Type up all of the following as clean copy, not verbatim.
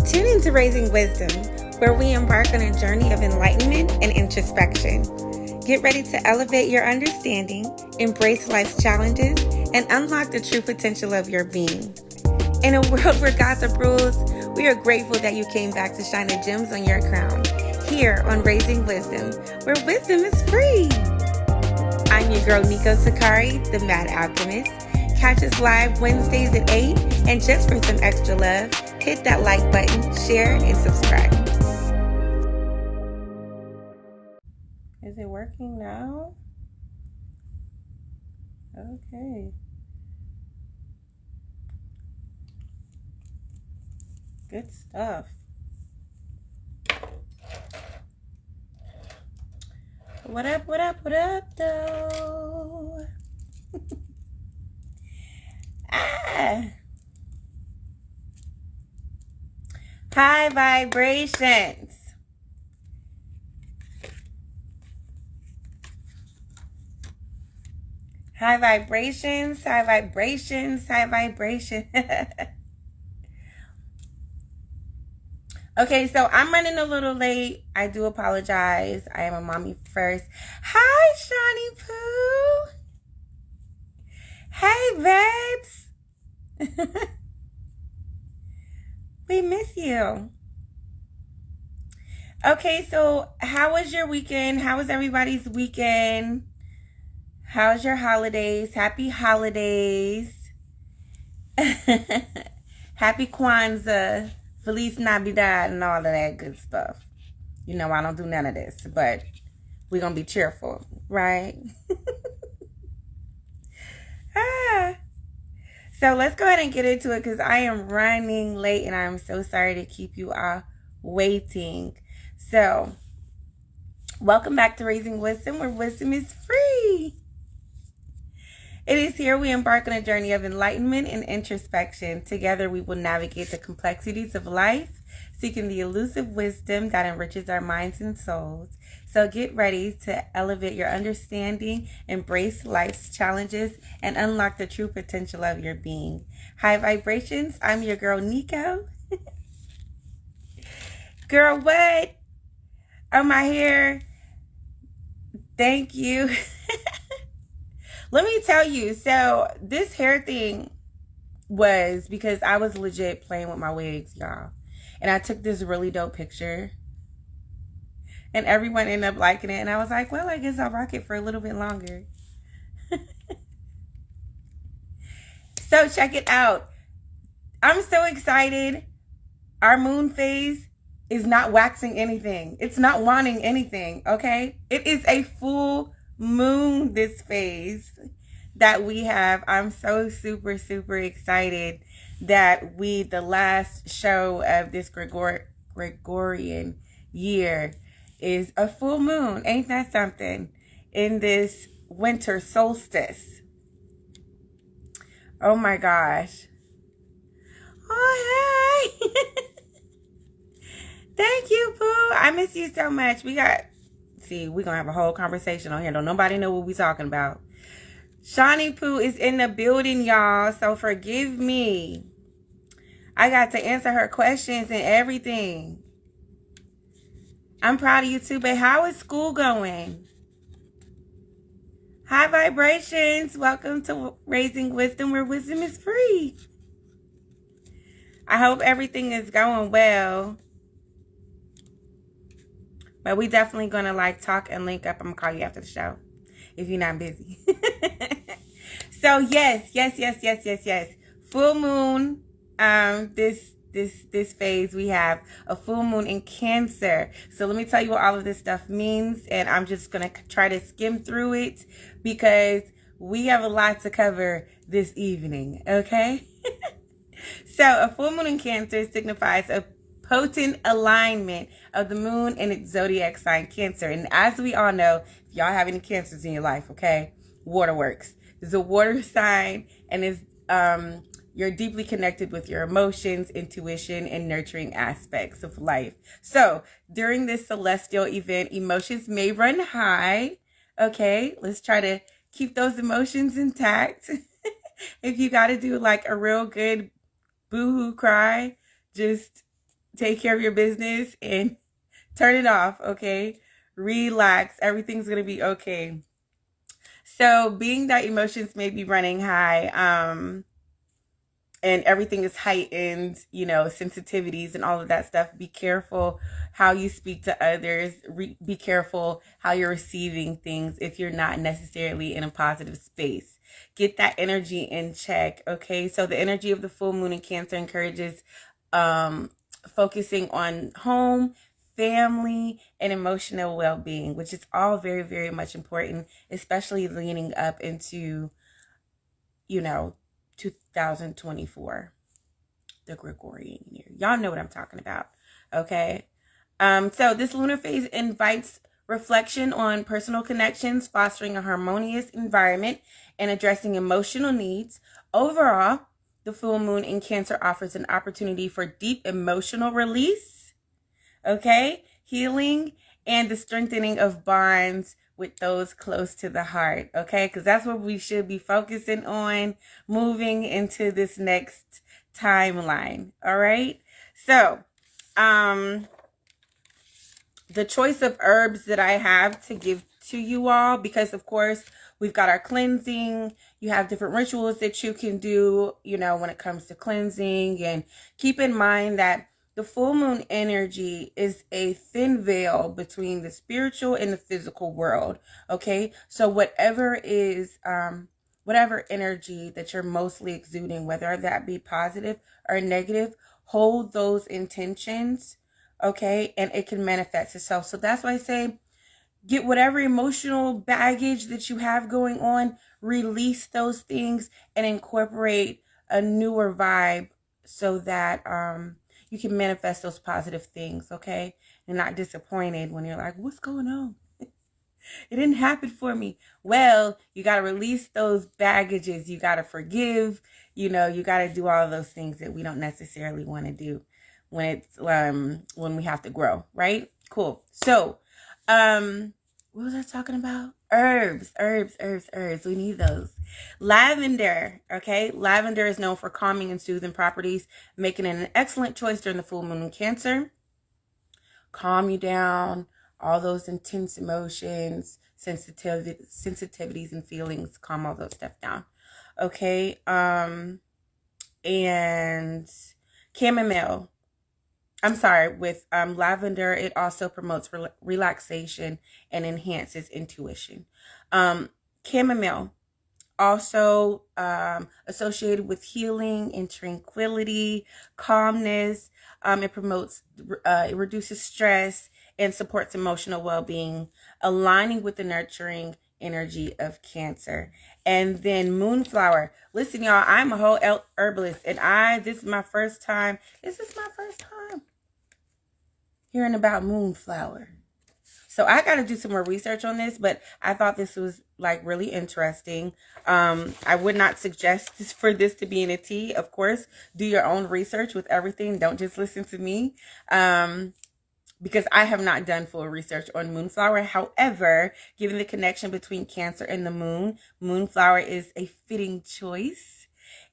Tune into Raising Wisdom, where we embark on a journey of enlightenment and introspection. Get ready to elevate your understanding, embrace life's challenges, and unlock the true potential of your being. In a world where gossip rules, we are grateful that you came back to shine the gems on your crown, here on Raising Wisdom, where wisdom is free. I'm your girl, Nico Sakari, the Mad Alchemist. Catch us live Wednesdays at 8, and just for some extra love, hit that like button, share, and subscribe. Is it working now? Okay. Good stuff. What up, though? High vibrations. High vibrations, high vibrations, high vibration. Okay, so I'm running a little late. I do apologize. I am a mommy first. Hi, Shawnee Poo. Hey, babes. We miss you. Okay, so how was your weekend? How was everybody's weekend? How's your holidays? Happy holidays. Happy Kwanzaa. Feliz Navidad and all of that good stuff. You know, I don't do none of this, but we're going to be cheerful, right? So let's go ahead and get into it because I am running late and I'm so sorry to keep you all waiting. So, welcome back to Raising Wisdom, where wisdom is free. It is here we embark on a journey of enlightenment and introspection. Together we will navigate the complexities of life, seeking the elusive wisdom that enriches our minds and souls. So get ready to elevate your understanding, embrace life's challenges, and unlock the true potential of your being. High vibrations, I'm your girl, Nico. Girl, what? Oh, my hair. Thank you. Let me tell you, so this hair thing was because I was legit playing with my wigs, y'all. And I took this really dope picture. And everyone ended up liking it. And I was like, well, I guess I'll rock it for a little bit longer. So check it out. I'm so excited. Our moon phase is not waxing anything. It's not wanting anything, okay? It is a full moon this phase that we have. I'm so super excited that the last show of this Gregorian year is a full moon. Ain't that something? In this winter solstice. Oh my gosh. Oh, hey. Thank you, Pooh. I miss you so much. We're going to have a whole conversation on here. Don't nobody know what we're talking about. Shawnee Poo is in the building, y'all. So forgive me. I got to answer her questions and everything. I'm proud of you too, babe. How is school going? High vibrations. Welcome to Raising Wisdom, where wisdom is free. I hope everything is going well. But we definitely going to talk and link up. I'm going to call you after the show if you're not busy. So yes. Full moon. This phase we have a full moon in Cancer. So let me tell you what all of this stuff means, and I'm just going to try to skim through it because we have a lot to cover this evening, okay? So a full moon in Cancer signifies a potent alignment of the moon and its zodiac sign Cancer. And as we all know, if y'all have any Cancers in your life, okay, water works. It's a water sign, and it's you're deeply connected with your emotions, intuition, and nurturing aspects of life. So during this celestial event, emotions may run high. Okay, let's try to keep those emotions intact. If you got to do a real good boohoo cry, just take care of your business and turn it off, okay? Relax. Everything's going to be okay. So, being that emotions may be running high, and everything is heightened, sensitivities and all of that stuff, be careful how you speak to others. Be careful how you're receiving things if you're not necessarily in a positive space. Get that energy in check, okay? So the energy of the full moon in Cancer encourages focusing on home, family, and emotional well-being, which is all very, very much important, especially leaning up into, 2024, the Gregorian year. Y'all know what I'm talking about, okay? So this lunar phase invites reflection on personal connections, fostering a harmonious environment, and addressing emotional needs. Overall, the full moon in Cancer offers an opportunity for deep emotional release, okay, healing, and the strengthening of bonds with those close to the heart, okay? Because that's what we should be focusing on moving into this next timeline, all right? So, the choice of herbs that I have to give to you all, because of course we've got our cleansing, you have different rituals that you can do, when it comes to cleansing, and keep in mind that the full moon energy is a thin veil between the spiritual and the physical world, okay? So whatever energy that you're mostly exuding, whether that be positive or negative, hold those intentions, okay? And it can manifest itself. So that's why I say, get whatever emotional baggage that you have going on, release those things and incorporate a newer vibe so that you can manifest those positive things, okay? And not disappointed when you're like, what's going on? It didn't happen for me. Well, you got to release those baggages. You got to forgive. You got to do all of those things that we don't necessarily want to do when it's when we have to grow, right? Cool. So, what was I talking about? Herbs. We need those. Lavender, okay? Lavender is known for calming and soothing properties, making it an excellent choice during the full moon in Cancer. Calm you down, all those intense emotions, sensitivities and feelings, calm all those stuff down. Okay? And chamomile. With lavender, it also promotes relaxation and enhances intuition. Chamomile, also associated with healing and tranquility, calmness. It reduces stress and supports emotional well-being, aligning with the nurturing energy of Cancer. And then moonflower. Listen, y'all, I'm a whole herbalist, and this is my first time hearing about moonflower. So I got to do some more research on this, but I thought this was really interesting. I would not suggest for this to be in a tea. Of course, do your own research with everything. Don't just listen to me. Because I have not done full research on moonflower. However, given the connection between Cancer and the moon, moonflower is a fitting choice.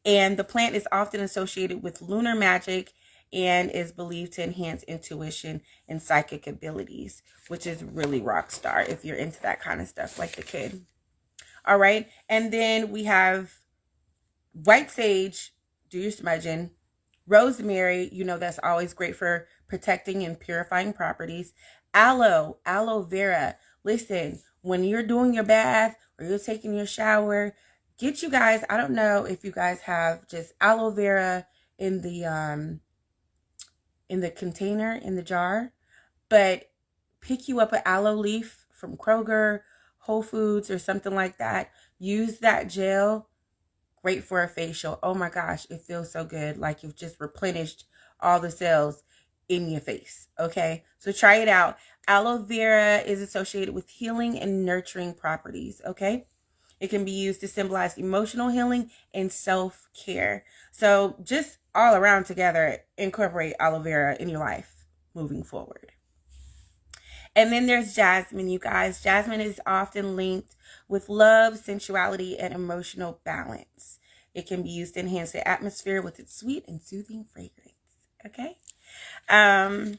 And the plant is often associated with lunar magic and is believed to enhance intuition and psychic abilities, which is really rock star if you're into that kind of stuff like the kid. All right. And then we have white sage, do your smudging. Rosemary, that's always great for protecting and purifying properties. Aloe vera. Listen, when you're doing your bath or you're taking your shower, get you guys, I don't know if you guys have just aloe vera in the container, in the jar, but pick you up an aloe leaf from Kroger, Whole Foods, or something like that. Use that gel. Great for a facial. Oh my gosh, it feels so good. Like you've just replenished all the cells in your face. Okay, so try it out. Aloe vera is associated with healing and nurturing properties. Okay, it can be used to symbolize emotional healing and self-care. So just all around together, incorporate aloe vera in your life moving forward. And then there's jasmine, you guys. Jasmine is often linked with love, sensuality, and emotional balance. It can be used to enhance the atmosphere with its sweet and soothing fragrance. Okay? um,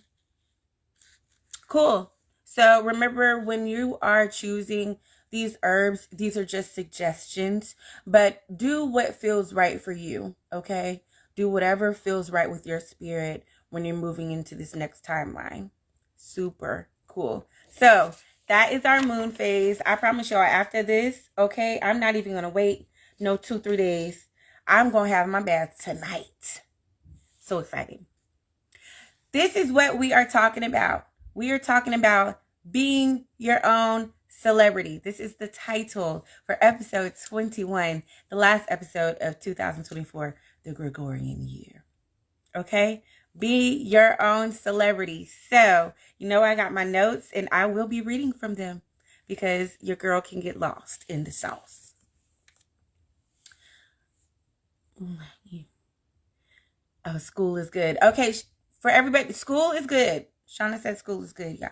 cool. So remember, when you are choosing these herbs, these are just suggestions, but do what feels right for you, okay? Do whatever feels right with your spirit when you're moving into this next timeline. Super cool. So that is our moon phase. I promise y'all, after this, okay, I'm not even going to wait no 2-3 days. I'm going to have my bath tonight. So exciting. This is what we are talking about. We are talking about being your own celebrity. This is the title for episode 21, the last episode of 2024, the Gregorian year. Okay? Be your own celebrity. So, I got my notes and I will be reading from them because your girl can get lost in the sauce. Oh, school is good. Okay, for everybody, school is good. Shauna said school is good, y'all.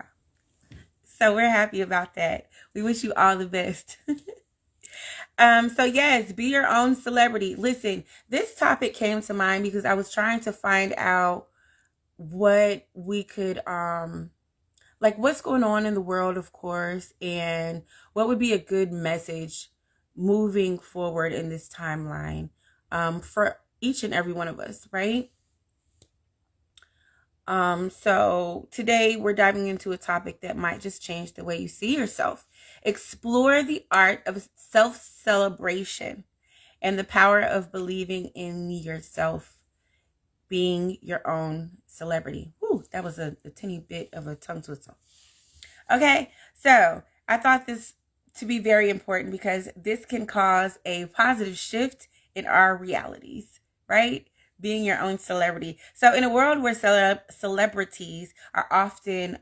So we're happy about that. We wish you all the best. So yes, be your own celebrity. Listen, this topic came to mind because I was trying to find out what we could, like what's going on in the world, of course, and what would be a good message moving forward in this timeline, for each and every one of us, right? So today we're diving into a topic that might just change the way you see yourself. Explore the art of self-celebration and the power of believing in yourself, being your own celebrity. Whew, that was a teeny bit of a tongue twister. Okay, so I thought this to be very important because this can cause a positive shift in our realities, right? Being your own celebrity. So in a world where celebrities are often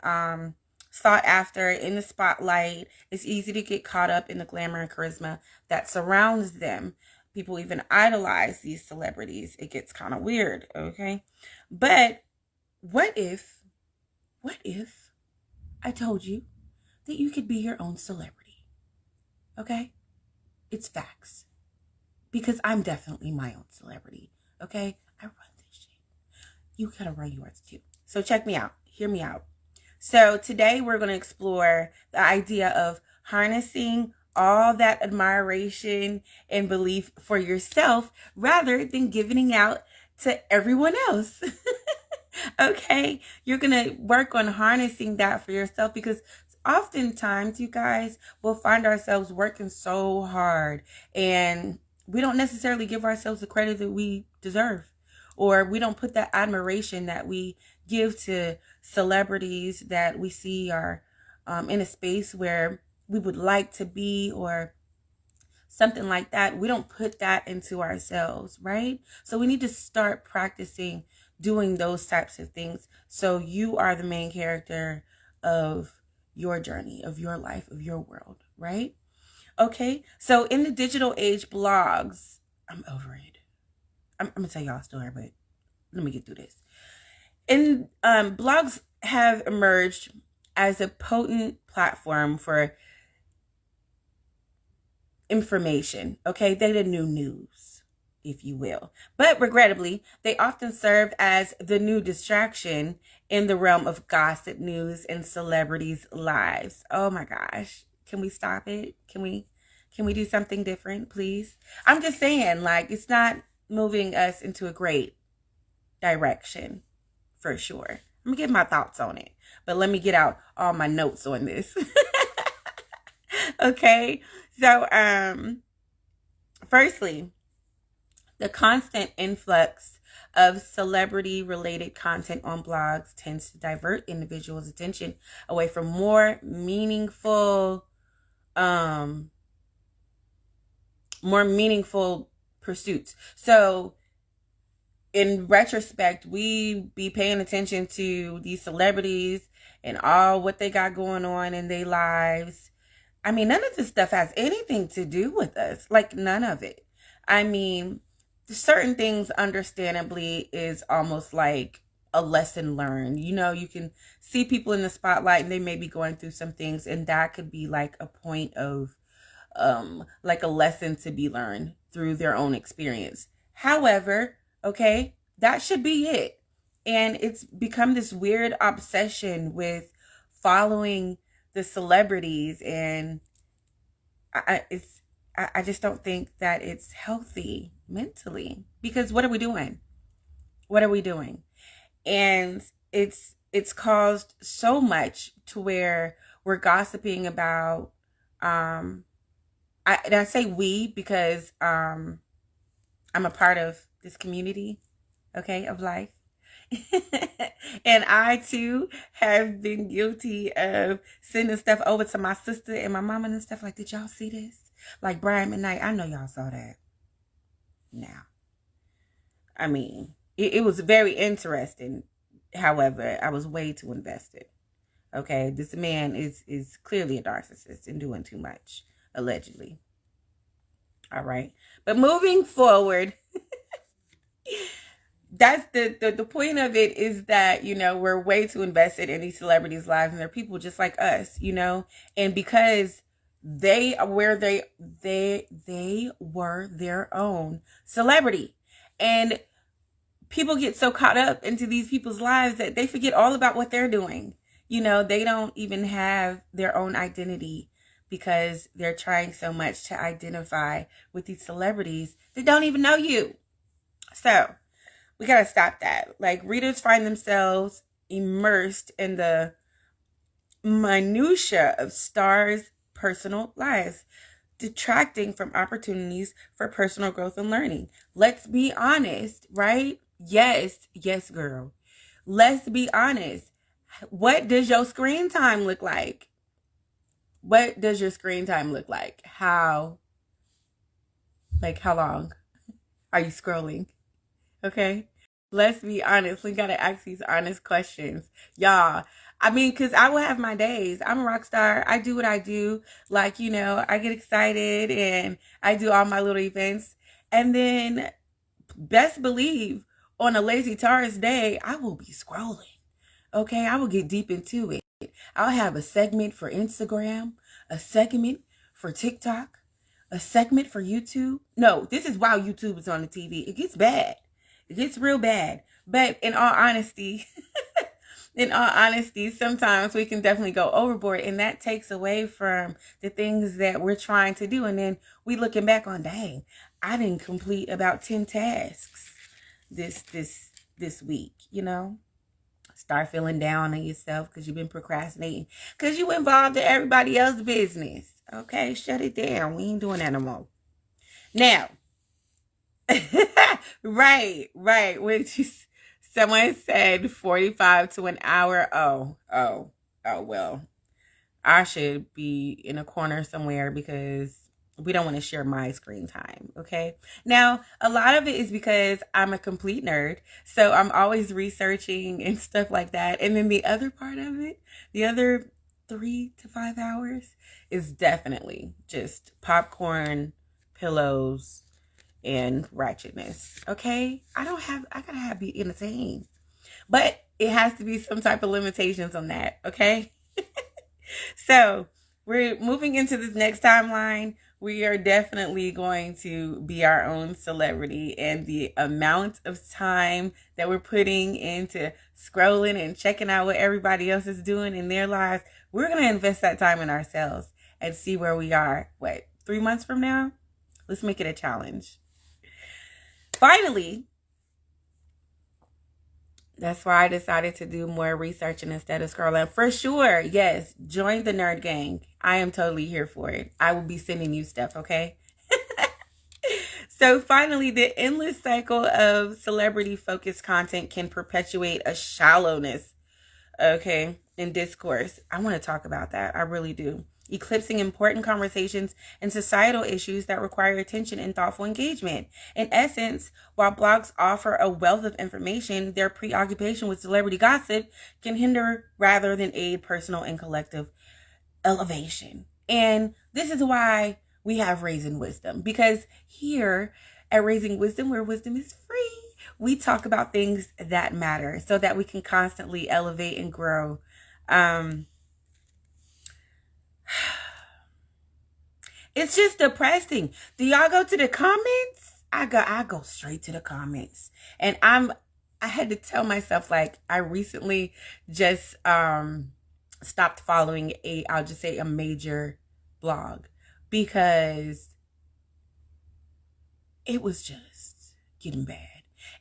sought after, in the spotlight, it's easy to get caught up in the glamour and charisma that surrounds them. People even idolize these celebrities. It gets kind of weird, okay? But what if I told you that you could be your own celebrity? Okay? It's facts. Because I'm definitely my own celebrity. Okay? I run this shit. You gotta run yours too. So check me out. Hear me out. So today we're going to explore the idea of harnessing all that admiration and belief for yourself rather than giving it out to everyone else. Okay? You're going to work on harnessing that for yourself because oftentimes, you guys, will find ourselves working so hard and we don't necessarily give ourselves the credit that we deserve, or we don't put that admiration that we give to celebrities that we see are in a space where we would like to be, or something like that. We don't put that into ourselves, right? So we need to start practicing doing those types of things so you are the main character of your journey, of your life, of your world, right? Okay, so in the digital age, blogs, I'm over it. I'm gonna tell y'all a story, but let me get through this. And blogs have emerged as a potent platform for information. Okay, they're the new news, if you will. But regrettably, they often serve as the new distraction in the realm of gossip news and celebrities' lives. Oh my gosh. Can we stop it? Can we do something different, please? I'm just saying, like, it's not moving us into a great direction, for sure. I'm gonna give my thoughts on it, but let me get out all my notes on this. Okay, so firstly, the constant influx of celebrity-related content on blogs tends to divert individuals' attention away from more meaningful pursuits. So in retrospect, we be paying attention to these celebrities and all what they got going on in their lives. I mean, none of this stuff has anything to do with us. Like, none of it. I mean, certain things, understandably, is almost like a lesson learned. You know, you can see people in the spotlight and they may be going through some things, and that could be like a point of like a lesson to be learned through their own experience. However, okay, that should be it. And it's become this weird obsession with following the celebrities. And I just don't think that it's healthy mentally, because what are we doing? What are we doing? And it's caused so much to where we're gossiping about, I say we because I'm a part of this community, okay, of life. And I too have been guilty of sending stuff over to my sister and my mama and stuff like, did y'all see this? Like Brian McKnight, I know y'all saw that. Now, I mean, it was very interesting. However, I was way too invested. Okay, this man is clearly a narcissist and doing too much, allegedly. All right, but moving forward, that's the point of it, is that, you know, we're way too invested in these celebrities' lives, and they're people just like us, you know, and because they were their own celebrity, and people get so caught up into these people's lives that they forget all about what they're doing. You know, they don't even have their own identity because they're trying so much to identify with these celebrities that don't even know you. So we got to stop that. Like, readers find themselves immersed in the minutia of stars' personal lives, detracting from opportunities for personal growth and learning. Let's be honest, right? Yes, girl. Let's be honest. What does your screen time look like? What does your screen time look like? How long are you scrolling? Okay? Let's be honest. We gotta ask these honest questions. Y'all, I mean, because I will have my days. I'm a rock star. I do what I do. Like, you know, I get excited and I do all my little events. And then, best believe, on a lazy Taurus day, I will be scrolling. Okay, I will get deep into it. I'll have a segment for Instagram, a segment for TikTok, a segment for YouTube. No, this is while YouTube is on the TV. It gets bad. It gets real bad. But in all honesty, sometimes we can definitely go overboard, and that takes away from the things that we're trying to do. And then we looking back on, dang, I didn't complete about 10 tasks this week, you know? Start feeling down on yourself because you've been procrastinating, because you involved in everybody else's business. Okay, shut it down. We ain't doing that no more. Now, right. Which someone said 45 to an hour. Oh, well, I should be in a corner somewhere because we don't want to share my screen time, okay? Now, a lot of it is because I'm a complete nerd, so I'm always researching and stuff like that. And then the other part of it, the other 3 to 5 hours, is definitely just popcorn, pillows, and ratchetness, okay? I gotta be entertained. But it has to be some type of limitations on that, okay? So, we're moving into this next timeline. We are definitely going to be our own celebrity, and the amount of time that we're putting into scrolling and checking out what everybody else is doing in their lives, we're going to invest that time in ourselves and see where we are. 3 months from now? Let's make it a challenge. Finally, that's why I decided to do more researching instead of scrolling. For sure, yes, join the nerd gang. I am totally here for it. I will be sending you stuff, okay? So finally, the endless cycle of celebrity-focused content can perpetuate a shallowness, okay, in discourse. I want to talk about that. I really do. Eclipsing important conversations and societal issues that require attention and thoughtful engagement. In essence, while blogs offer a wealth of information, their preoccupation with celebrity gossip can hinder rather than aid personal and collective elevation. And this is why we have Raising Wisdom, because here at Raising Wisdom, where wisdom is free, we talk about things that matter so that we can constantly elevate and grow. It's just depressing. Do y'all go to the comments? I go straight to the comments. And I'm I had to tell myself, like, I recently just stopped following I'll just say a major blog because it was just getting bad.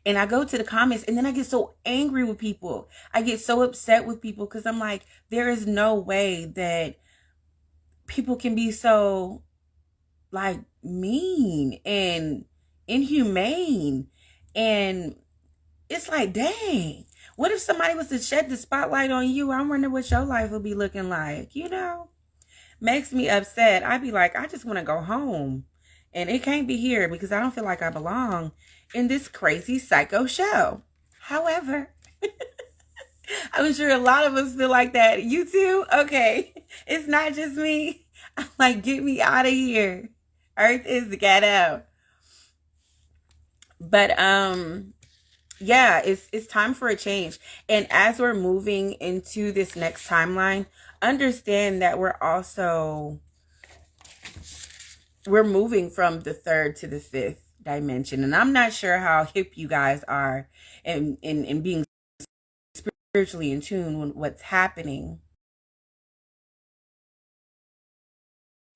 And I go to the comments and then I get so angry with people. I get so upset with people because I'm like, there is no way that people can be so like mean and inhumane. And it's like, dang, what if somebody was to shed the spotlight on you? I wonder what your life would be looking like, you know? Makes me upset. I'd be like, I just want to go home. And it can't be here because I don't feel like I belong in this crazy psycho show. However, I'm sure a lot of us feel like that. You too? Okay. It's not just me. I'm like, get me out of here. Earth is the ghetto. But yeah, it's time for a change. And as we're moving into this next timeline, understand that we're moving from the third to the fifth dimension. And I'm not sure how hip you guys are in being spiritually in tune with what's happening.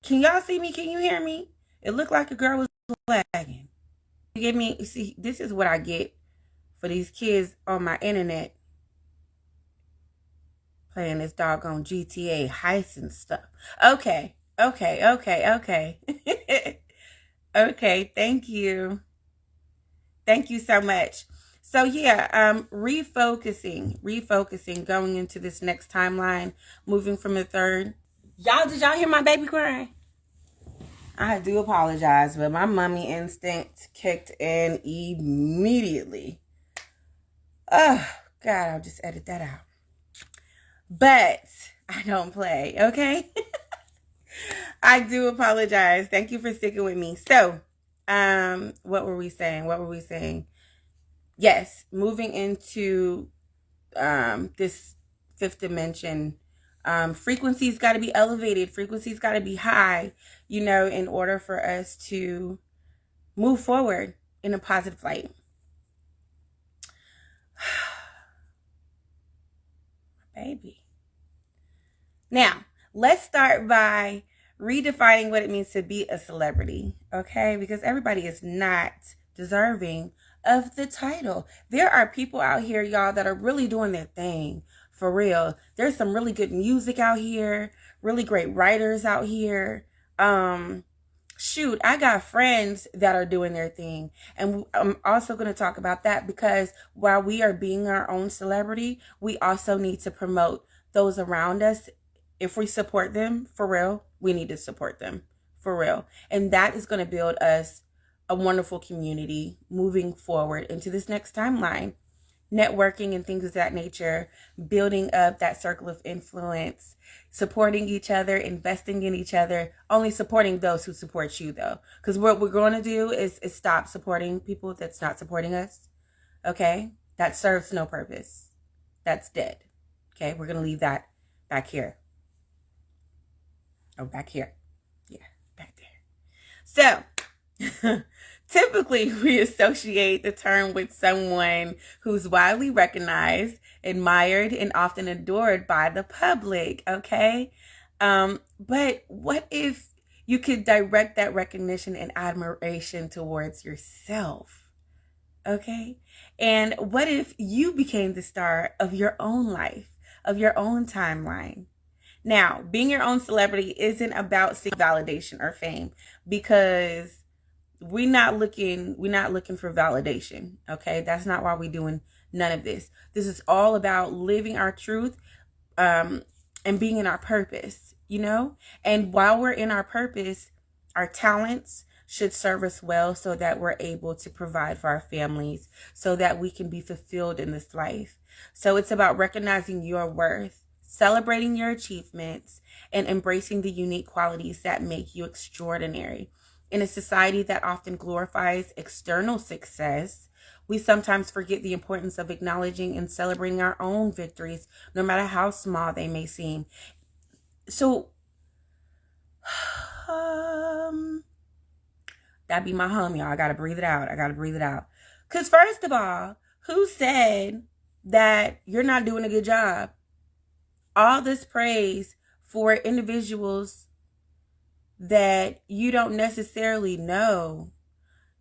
Can y'all see me? Can you hear me? It looked like a girl was lagging. See, this is what I get for these kids on my internet playing this doggone GTA heist and stuff. Okay. Okay, thank you. Thank you so much. So yeah, refocusing, going into this next timeline, moving from the third. Did y'all hear my baby crying? I do apologize, but my mommy instinct kicked in immediately. Oh, God, I'll just edit that out. But I don't play, okay? I do apologize. Thank you for sticking with me. So, what were we saying? Yes, moving into this fifth dimension. Frequency's got to be elevated. Frequency's got to be high, you know, in order for us to move forward in a positive light. Baby. Now, let's start by redefining what it means to be a celebrity, okay? Because everybody is not deserving of the title. There are people out here, y'all, that are really doing their thing. For real. There's some really good music out here, really great writers out here. Shoot, I got friends that are doing their thing. And I'm also going to talk about that because while we are being our own celebrity, we also need to promote those around us. If we support them, for real, we need to support them, for real. And that is going to build us a wonderful community moving forward into this next timeline. Networking and things of that nature, building up that circle of influence, supporting each other, investing in each other, only supporting those who support you though. Because what we're going to do is stop supporting people that's not supporting us. Okay? That serves no purpose. That's dead. Okay? We're going to leave that back here. Yeah, back there. So, typically, we associate the term with someone who's widely recognized, admired, and often adored by the public, okay? But what if you could direct that recognition and admiration towards yourself, okay? And what if you became the star of your own life, of your own timeline? Now, being your own celebrity isn't about seeking validation or fame because we're not looking for validation, okay? That's not why we're doing none of this. This is all about living our truth and being in our purpose, you know? And while we're in our purpose, our talents should serve us well so that we're able to provide for our families, so that we can be fulfilled in this life. So it's about recognizing your worth, celebrating your achievements, and embracing the unique qualities that make you extraordinary. In a society that often glorifies external success, we sometimes forget the importance of acknowledging and celebrating our own victories, no matter how small they may seem. So, that'd be my hum, y'all. I gotta breathe it out. Because first of all, Who said that you're not doing a good job? All this praise for individuals that you don't necessarily know,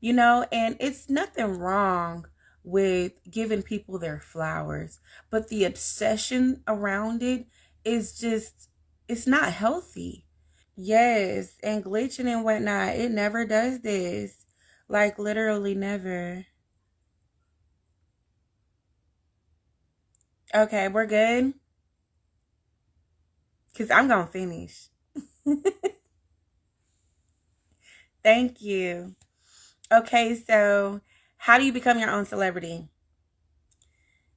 and it's nothing wrong with giving people their flowers, but the obsession around it is just, it's not healthy. Yes, and glitching and whatnot, it never does this. Like, literally never. Okay, we're good? Because I'm going to finish. Thank you. Okay, so how do you become your own celebrity?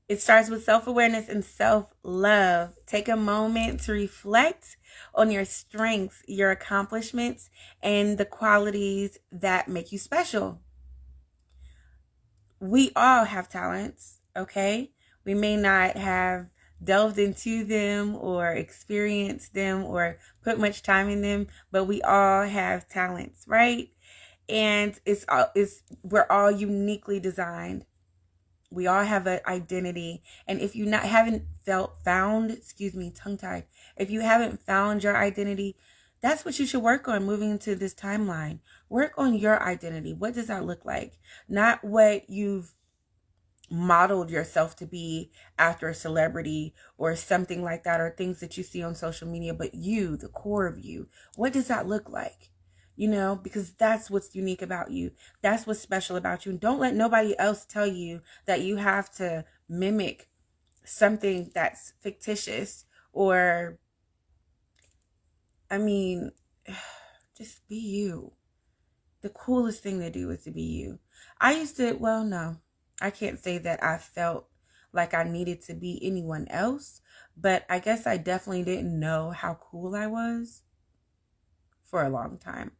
It starts with self-awareness and self-love. Take a moment to reflect on your strengths, your accomplishments, and the qualities that make you special. We all have talents, okay? We may not have delved into them or experienced them or put much time in them, but we all have talents, right? And we're all uniquely designed. We all have an identity, and if you haven't tongue tied. If you haven't found your identity, that's what you should work on moving into this timeline. Work on your identity. What does that look like? Not what you've modeled yourself to be after a celebrity or something like that, or things that you see on social media, but you, the core of you. What does that look like? Because that's what's unique about you. That's what's special about you. And don't let nobody else tell you that you have to mimic something that's fictitious or, just be you. The coolest thing to do is to be you. No, I can't say that I felt like I needed to be anyone else, but I guess I definitely didn't know how cool I was for a long time.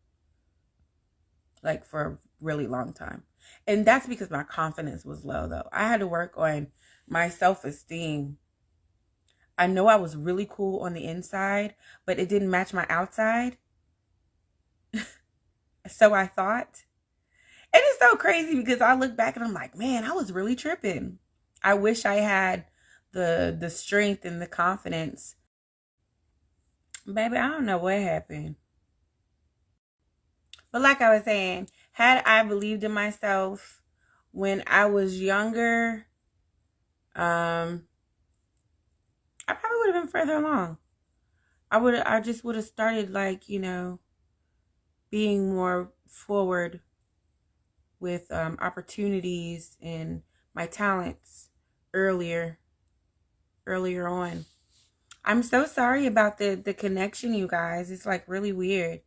Like, for a really long time. And that's because my confidence was low, though. I had to work on my self-esteem. I know I was really cool on the inside, but it didn't match my outside. So I thought. And it's so crazy because I look back and I'm like, man, I was really tripping. I wish I had the strength and the confidence. Baby, I don't know what happened. But like I was saying, had I believed in myself when I was younger, I probably would have been further along. I just would have started, like, being more forward with opportunities and my talents earlier on. I'm so sorry about the connection, you guys. It's like really weird.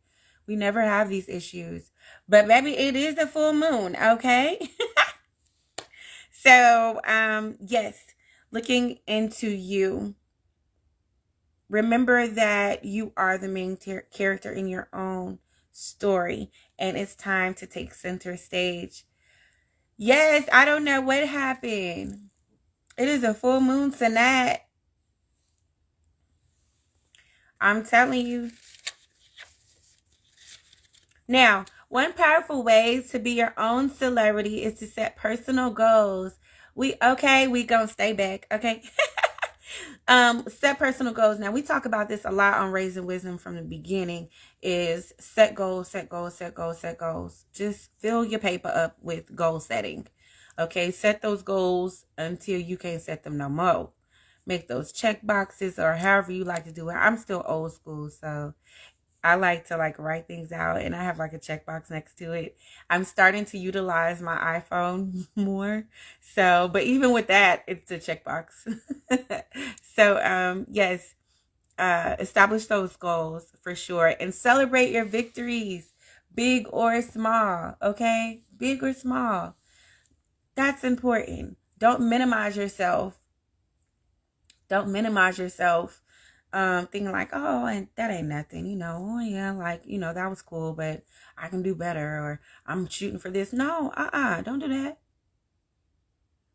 We never have these issues. But baby, it is the full moon, okay? So, yes, looking into you. Remember that you are the main character in your own story, and it's time to take center stage. Yes, I don't know what happened. It is a full moon tonight. I'm telling you. Now, one powerful way to be your own celebrity is to set personal goals. We gonna stay back, okay? Set personal goals. Now, we talk about this a lot on Raising Wisdom from the beginning, is set goals, set goals, set goals, set goals. Just fill your paper up with goal setting. Okay, set those goals until you can't set them no more. Make those check boxes or however you like to do it. I'm still old school, so I like to write things out, and I have a checkbox next to it. I'm starting to utilize my iPhone more. So, but even with that, it's a checkbox. So, yes, establish those goals for sure, and celebrate your victories, big or small. Okay, big or small. That's important. Don't minimize yourself. Thinking like, oh, and that ain't nothing, oh yeah, that was cool, but I can do better, or I'm shooting for this. No, don't do that.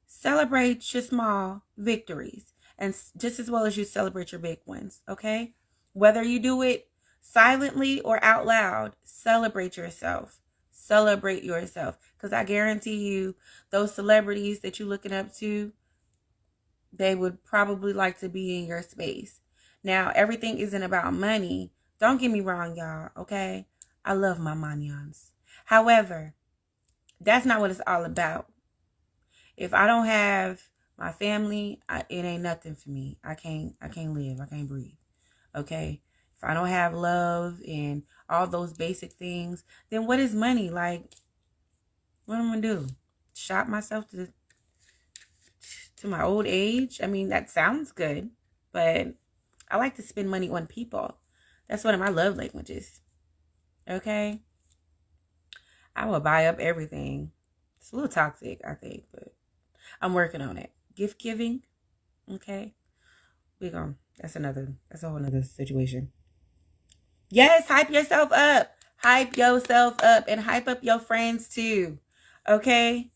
Celebrate your small victories, and just as well as you celebrate your big ones, okay? Whether you do it silently or out loud, celebrate yourself. Celebrate yourself. Because I guarantee you, those celebrities that you're looking up to, they would probably like to be in your space. Now, everything isn't about money. Don't get me wrong, y'all, okay? I love my manions. However, that's not what it's all about. If I don't have my family, it ain't nothing for me. I can't live. I can't breathe. Okay? If I don't have love and all those basic things, then what is money? Like, what am I gonna do? Shop myself to my old age? I mean, that sounds good, but I like to spend money on people. That's one of my love languages. Okay? I will buy up everything. It's a little toxic, I think, but I'm working on it. Gift giving, okay? That's a whole nother situation. Yes, hype yourself up. Hype yourself up and hype up your friends too. Okay?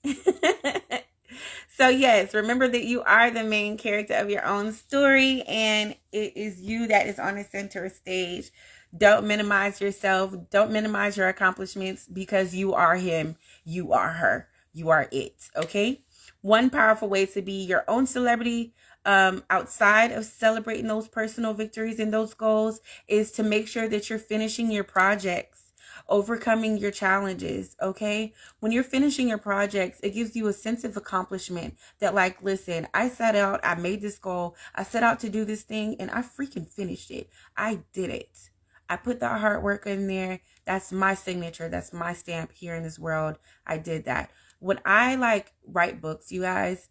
So yes, remember that you are the main character of your own story, and it is you that is on the center stage. Don't minimize yourself. Don't minimize your accomplishments, because you are him. You are her. You are it. Okay? One powerful way to be your own celebrity, outside of celebrating those personal victories and those goals, is to make sure that you're finishing your projects, overcoming your challenges. Okay? When you're finishing your projects, it gives you a sense of accomplishment that, like, listen, I set out, I made this goal, I set out to do this thing, and I freaking finished it. I did it. I put that hard work in there. That's my signature. That's my stamp here in this world. I did that. When I write books, you guys,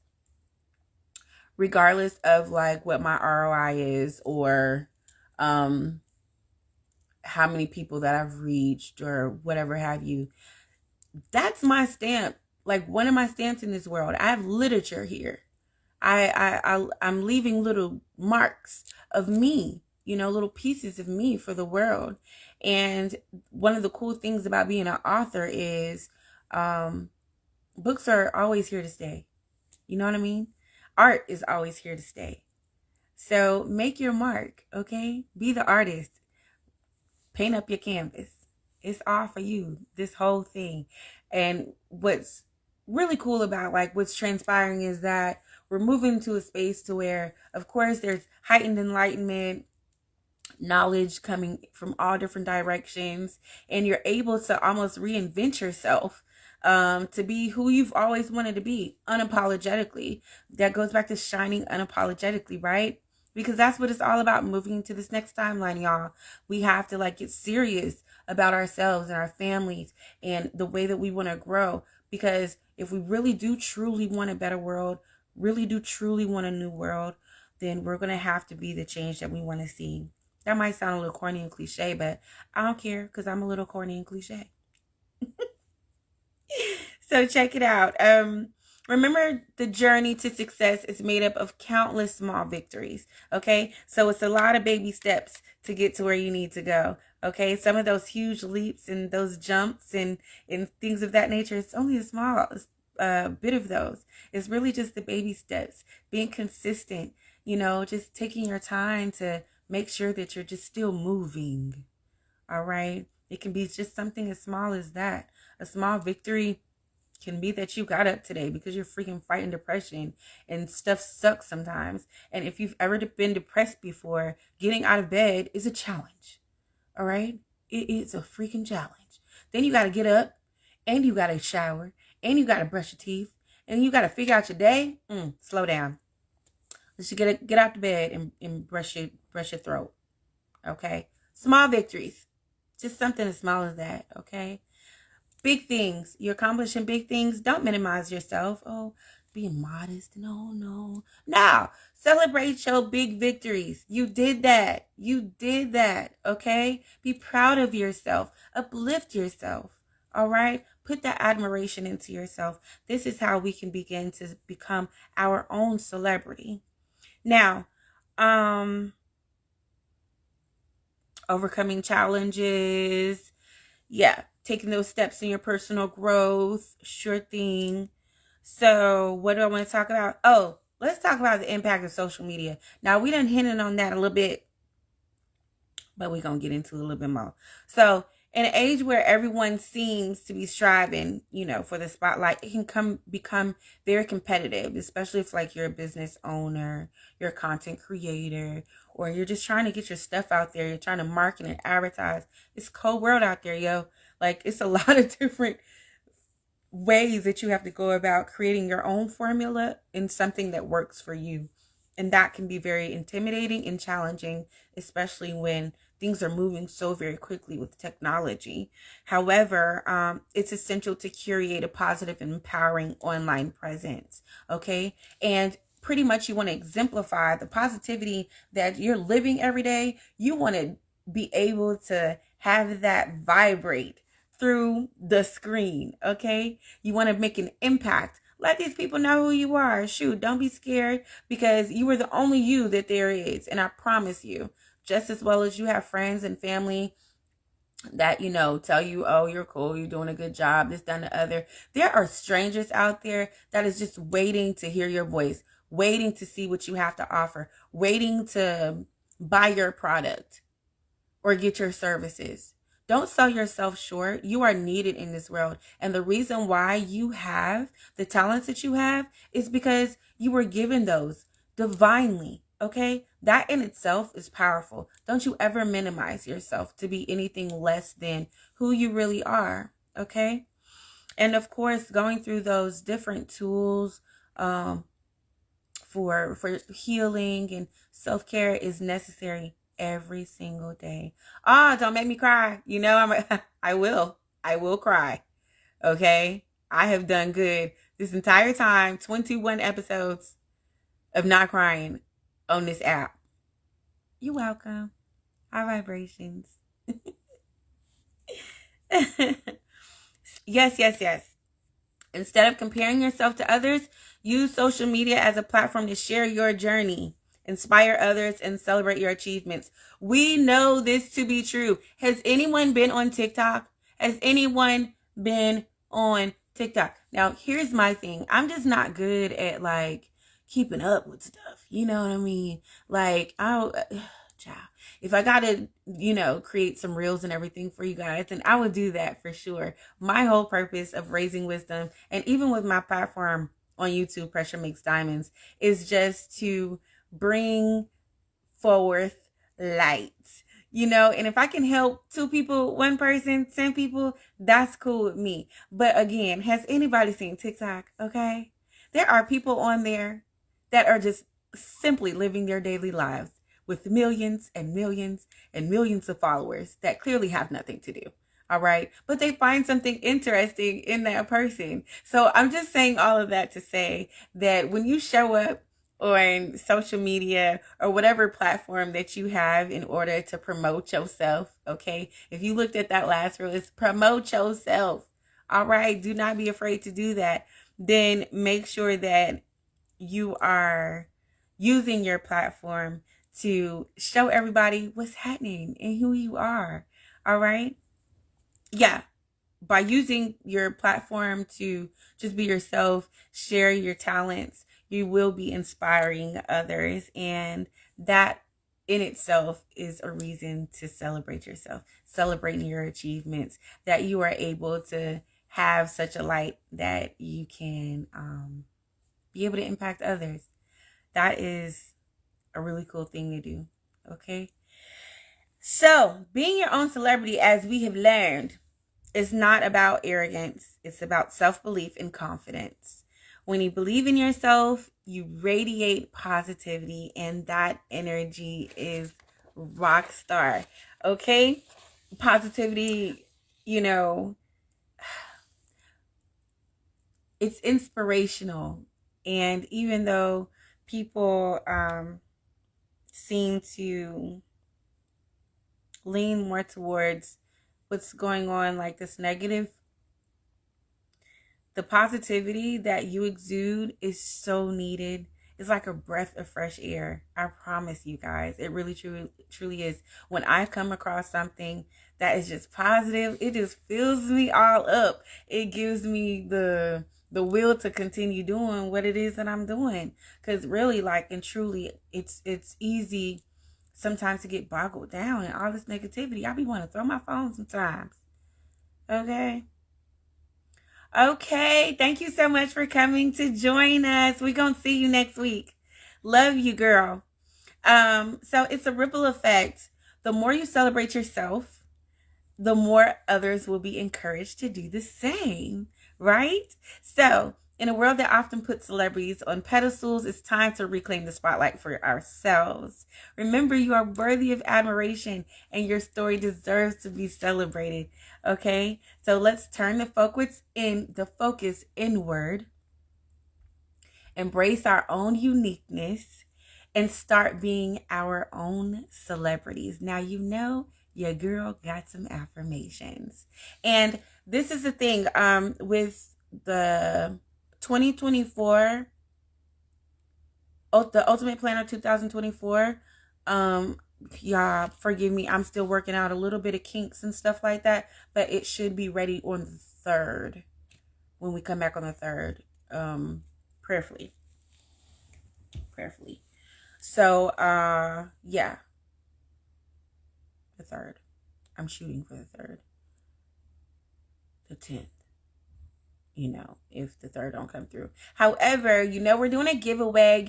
regardless of what my ROI is, or how many people that I've reached or whatever have you, that's my stamp. One of my stamps in this world. I have literature here. I'm leaving little marks of me, little pieces of me for the world. And one of the cool things about being an author is books are always here to stay. You know what I mean? Art is always here to stay. So make your mark, okay? Be the artist. Paint up your canvas. It's all for you, this whole thing. And what's really cool about what's transpiring is that we're moving to a space to where, of course, there's heightened enlightenment, knowledge coming from all different directions, and you're able to almost reinvent yourself to be who you've always wanted to be, unapologetically. That goes back to shining unapologetically, right? Because that's what it's all about, moving to this next timeline, y'all. We have to get serious about ourselves and our families and the way that we want to grow. Because if we really do truly want a better world, really do truly want a new world, then we're going to have to be the change that we want to see. That might sound a little corny and cliche, but I don't care, because I'm a little corny and cliche. So check it out. Remember, the journey to success is made up of countless small victories. Okay, so it's a lot of baby steps to get to where you need to go. Okay, some of those huge leaps and those jumps and things of that nature, it's only a small bit of those. It's really just the baby steps, being consistent, just taking your time to make sure that you're just still moving. All right, it can be just something as small as that. A small victory can be that you got up today because you're freaking fighting depression and stuff sucks sometimes. And if you've ever been depressed before, getting out of bed is a challenge. All right? It is a freaking challenge. Then you got to get up, and you got to shower, and you got to brush your teeth, and you got to figure out your day. Slow down. Let's just get out the bed and brush your throat. Okay? Small victories. Just something as small as that. Okay? Big things. You're accomplishing big things. Don't minimize yourself. Oh, being modest. No. Now, celebrate your big victories. You did that. Okay? Be proud of yourself. Uplift yourself. All right? Put that admiration into yourself. This is how we can begin to become our own celebrity. Now, overcoming challenges. Yeah. Taking those steps in your personal growth. Sure thing. So what do I want to talk about? Oh, let's talk about the impact of social media. Now, we done hinted on that a little bit, but we're going to get into it a little bit more. So In an age where everyone seems to be striving, for the spotlight, it can become very competitive, especially if like you're a business owner, you're a content creator, or you're just trying to get your stuff out there. You're trying to market and advertise. It's a cold world out there, yo. Like, it's a lot of different ways that you have to go about creating your own formula in something that works for you. And that can be very intimidating and challenging, especially when things are moving so very quickly with technology. However, it's essential to curate a positive and empowering online presence. Okay. And pretty much you want to exemplify the positivity that you're living every day. You want to be able to have that vibrate through the screen. Okay. You want to make an impact. Let these people know who you are. Shoot, don't be scared, because you are the only you that there is. And I promise you, just as well as you have friends and family that, tell you, oh, you're cool, you're doing a good job, this, that, and the other. There are strangers out there that is just waiting to hear your voice, waiting to see what you have to offer, waiting to buy your product or get your services. Don't sell yourself short. You are needed in this world. And the reason why you have the talents that you have is because you were given those divinely. Okay? That in itself is powerful. Don't you ever minimize yourself to be anything less than who you really are. Okay? And of course, going through those different tools for healing and self-care is necessary every single day. Don't make me cry. I will cry. Okay? I have done good this entire time, 21 episodes of not crying on this app. You're welcome. Our vibrations. Yes. Instead of comparing yourself to others, use social media as a platform to share your journey, inspire others, and celebrate your achievements. We know this to be true. Has anyone been on TikTok? Has anyone been on TikTok? Now, here's my thing. I'm just not good at like keeping up with stuff. You know what I mean? Like, if I gotta, create some reels and everything for you guys, then I would do that for sure. My whole purpose of raising wisdom, and even with my platform on YouTube, Pressure Makes Diamonds, is just to bring forth light, and if I can help 2 people, 1 person, 10 people, that's cool with me. But again, has anybody seen TikTok? Okay. There are people on there that are just simply living their daily lives with millions and millions and millions of followers that clearly have nothing to do. All right. But they find something interesting in that person. So I'm just saying all of that to say that when you show up on social media or whatever platform that you have in order to promote yourself, okay? If you looked at that last rule, it's promote yourself. All right. Do not be afraid to do that. Then make sure that you are using your platform to show everybody what's happening and who you are. All right. Yeah. By using your platform to just be yourself, share your talents, you will be inspiring others. And that in itself is a reason to celebrate yourself, celebrating your achievements, that you are able to have such a light that you can be able to impact others. That is a really cool thing to do. Okay. So being your own celebrity, as we have learned, is not about arrogance. It's about self-belief and confidence. When you believe in yourself, you radiate positivity, and that energy is rock star. Okay. Positivity, it's inspirational. And even though people seem to lean more towards what's going on, like this negative, the positivity that you exude is so needed. It's like a breath of fresh air. I promise you guys, it really truly is. When I come across something that is just positive, it just fills me all up. It gives me the will to continue doing what it is that I'm doing. Because really, like, and truly, it's easy sometimes to get boggled down in all this negativity. I be wanting to throw my phone sometimes. Okay. Okay. Thank you so much for coming to join us. We're going to see you next week. Love you, girl. So it's a ripple effect. The more you celebrate yourself, the more others will be encouraged to do the same, right? So in a world that often puts celebrities on pedestals, it's time to reclaim the spotlight for ourselves. Remember, you are worthy of admiration and your story deserves to be celebrated. Okay, so let's turn the focus inward, embrace our own uniqueness, and start being our own celebrities. Now, you know your girl got some affirmations. And this is the thing with the 2024, the Ultimate Planner 2024. Y'all forgive me, I'm still working out a little bit of kinks and stuff like that, but it should be ready on the 3rd, when we come back on the 3rd, prayerfully. So yeah, the 3rd. I'm shooting for the 3rd, the 10th, you know, if the 3rd don't come through. However, you know, we're doing a giveaway.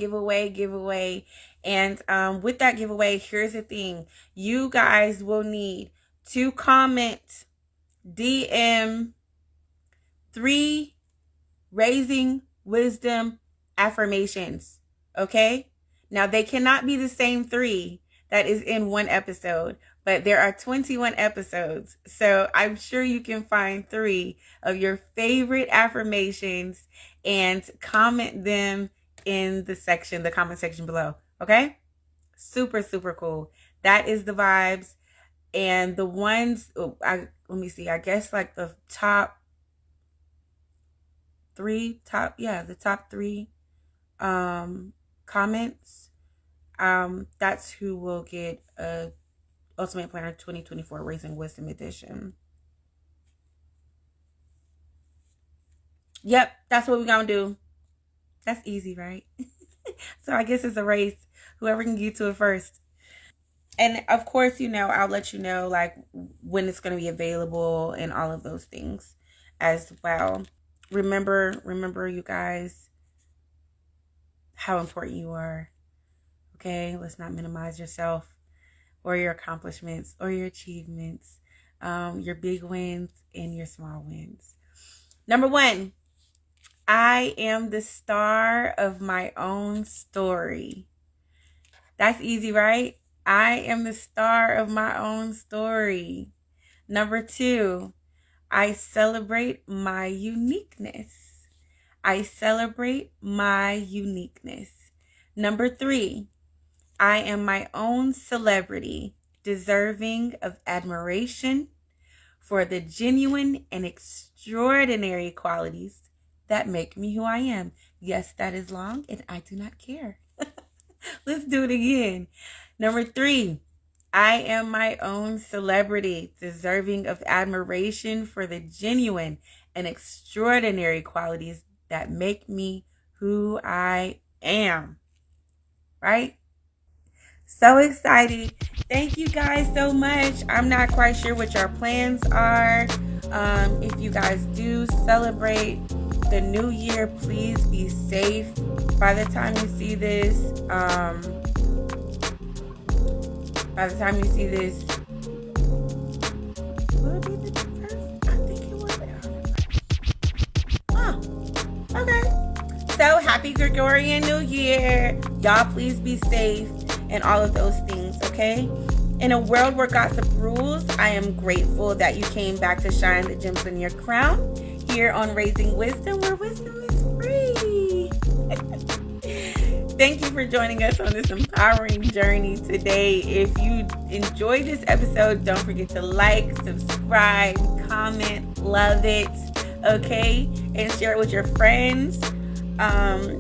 And with that giveaway, here's the thing. You guys will need to comment, DM 3 Raising Wisdom affirmations. Okay? Now, they cannot be the same 3 that is in one episode, but there are 21 episodes. So I'm sure you can find 3 of your favorite affirmations and comment them in the comment section below. Okay? Super, super cool. That is the vibes. And the ones, let me see, I guess like the top 3, the top 3 comments, that's who will get a Ultimate Planner 2024 Raising Wisdom Edition. Yep, that's what we're gonna do. That's easy, right? So I guess it's a race. Whoever can get to it first. And of course, you know, I'll let you know like when it's going to be available and all of those things as well. Remember you guys, how important you are. Okay, let's not minimize yourself or your accomplishments or your achievements, your big wins and your small wins. Number 1, I am the star of my own story. That's easy, right? I am the star of my own story. Number 2, I celebrate my uniqueness. I celebrate my uniqueness. Number 3, I am my own celebrity, deserving of admiration for the genuine and extraordinary qualities that make me who I am. Yes, that is long, and I do not care. Let's do it again. Number 3, I am my own celebrity, deserving of admiration for the genuine and extraordinary qualities that make me who I am. Right? So excited. Thank you guys so much. I'm not quite sure what your plans are. If you guys do celebrate the new year, please be safe. By the time you see this, will it be the first? I think it will be. Oh, okay. So happy Gregorian New Year. Y'all please be safe and all of those things, okay? In a world where gossip rules, I am grateful that you came back to shine the gems in your crown here on Raising Wisdom, where wisdom is free. Thank you for joining us on this empowering journey today. If you enjoyed this episode, don't forget to like, subscribe, comment, love it, okay? And share it with your friends.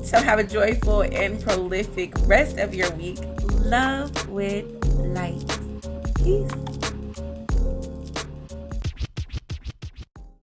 So have a joyful and prolific rest of your week. Love with light. Peace.